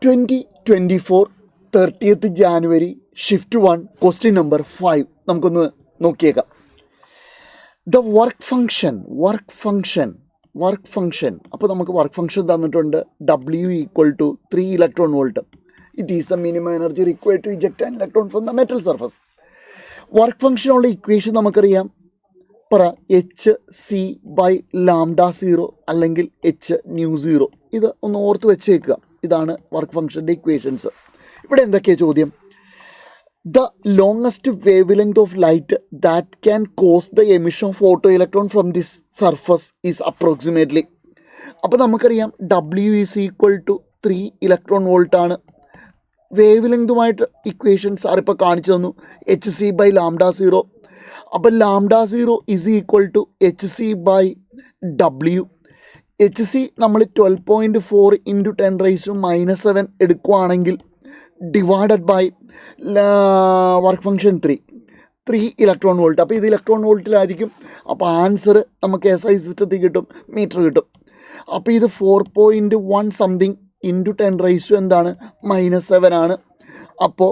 2024 30th January shift 1 question number 5 നമുക്കൊന്ന് നോക്കിയേക്കാം. The work function അപ്പോൾ നമുക്ക് വർക്ക് ഫംഗ്ഷൻ തന്നിട്ടുണ്ട്. W = 3 electron volt. It is the minimum energy required to eject an electron from the metal surface. Work ഫംഗ്ഷനുള്ള equation നമുക്കറിയാം. HC/λ0 അല്ലെങ്കിൽ Hν0. ഇത് ഒന്ന് ഓർത്ത് വെച്ചേക്കുക. ഇതാണ് വർക്ക് ഫംഗ്ഷൻ്റെ ഇക്വേഷൻസ്. ഇവിടെ എന്തൊക്കെയാണ് ചോദ്യം? The longest wave length of light that can cause the emission of photo electron from this surface is approximately. അപ്പോൾ നമുക്കറിയാം W = 3 ഇലക്ട്രോൺ വോൾട്ടാണ്. വേവ് ലെങ്തുമായിട്ട് ഇക്വേഷൻസ് സാറിപ്പോൾ കാണിച്ചു തന്നു. HC/λ0. അപ്പോൾ λ0 = HC/W. HC നമ്മൾ 12.4 × 10⁻⁻7 എടുക്കുകയാണെങ്കിൽ divided by work function 3 electron volt. അപ്പോൾ ഇത് electron വോൾട്ടിലായിരിക്കും. അപ്പോൾ ആൻസർ നമുക്ക് SI സിസ്റ്റത്തിൽ കിട്ടും, മീറ്റർ കിട്ടും. അപ്പോൾ ഇത് 4.1 സംതിങ് × 10⁻7 ആണ്. അപ്പോൾ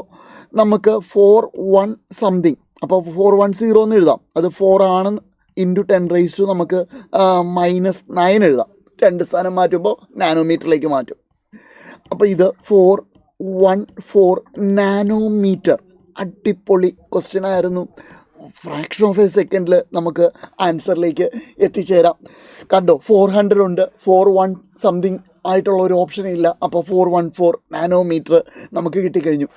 നമുക്ക് 4.1 സംതിങ്, അപ്പോൾ 410 എന്ന് എഴുതാം. അത് 4 ആണ് × 10⁻⁻ നമുക്ക് -9 എഴുതാം. 2 സ്ഥാനം മാറ്റുമ്പോൾ നാനോമീറ്ററിലേക്ക് മാറ്റും. അപ്പോൾ ഇത് 414 നാനോമീറ്റർ. അടിപൊളി ക്വസ്റ്റ്യൻ ആയിരുന്നു. ഫ്രാക്ഷൻ ഓഫ് എ സെക്കൻഡിൽ നമുക്ക് ആൻസറിലേക്ക് എത്തിച്ചേരാം. കണ്ടോ, 400 ഉണ്ട്, 41 സംതിങ് ആയിട്ടുള്ള ഒരു ഓപ്ഷൻ ഇല്ല. അപ്പോൾ 414 നാനോമീറ്റർ നമുക്ക് കിട്ടിക്കഴിഞ്ഞു.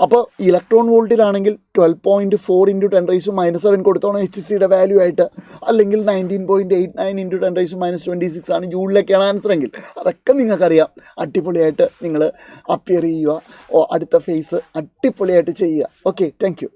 അപ്പോൾ ഇലക്ട്രോൺ വോൾട്ടിലാണെങ്കിൽ 12.4 × 10⁻⁻7 കൊടുത്തോണം HCയുടെ വാല്യൂ ആയിട്ട്. അല്ലെങ്കിൽ 19.89 × 10⁻26 ആണ്. ജൂളിലേക്കാണ് ആൻസർ എങ്കിൽ അതൊക്കെ നിങ്ങൾക്കറിയാം. അടിപൊളിയായിട്ട് നിങ്ങൾ അപ്പിയർ ചെയ്യുക. അടുത്ത ഫേസ് അടിപൊളിയായിട്ട് ചെയ്യുക. Okay, thank you.